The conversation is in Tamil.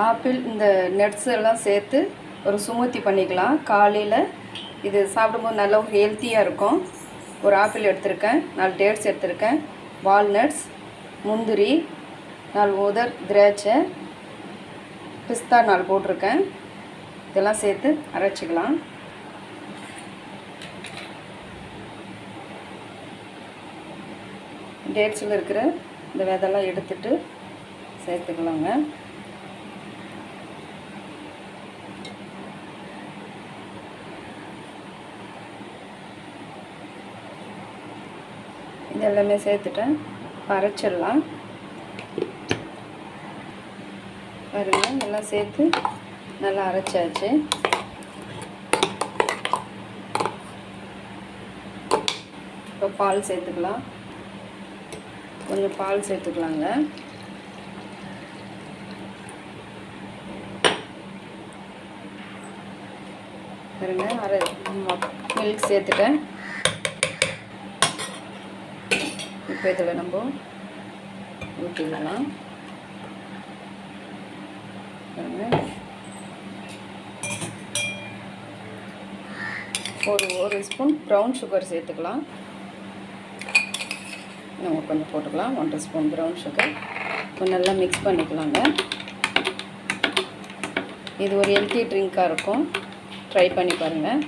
ஆப்பிள் இந்த நட்ஸ் எல்லாம் சேர்த்து ஒரு ஸ்மூத்தி பண்ணிக்கலாம். காலையில் இது சாப்பிடும்போது நல்லா ஹெல்த்தியாக இருக்கும். ஒரு ஆப்பிள் எடுத்திருக்கேன், 4 டேட்ஸ் எடுத்திருக்கேன், வால்நட்ஸ், முந்திரி, 4 உதர் திராட்சை, பிஸ்தா 4 போட்டிருக்கேன். இதெல்லாம் சேர்த்து அரைச்சிக்கலாம். டேட்ஸில் இருக்கிற இந்த விதெல்லாம் எடுத்துட்டு சேர்த்துக்கலாங்க. இது எல்லாமே சேர்த்துட்டேன். அரைச்சிடலாம். பாருங்க, எல்லாம் சேர்த்து நல்லா அரைச்சாச்சு. இப்போ பால் சேர்த்துக்கலாம். கொஞ்சம் பால் சேர்த்துக்கலாங்க. பாருங்க, மில்க் சேர்த்துட்டேன். இப்போ இதில் நம்ம ஊற்றிடலாம். ஒரு ஸ்பூன் ப்ரௌன் சுகர் சேர்த்துக்கலாம். நம்ம கொஞ்சம் போட்டுக்கலாம். 1 ஸ்பூன் ப்ரௌன் சுகர். இப்போ நல்லா மிக்ஸ் பண்ணிக்கலாங்க. இது ஒரு ஹெல்த்தி ட்ரிங்காக இருக்கும். ட்ரை பண்ணி பாருங்கள்.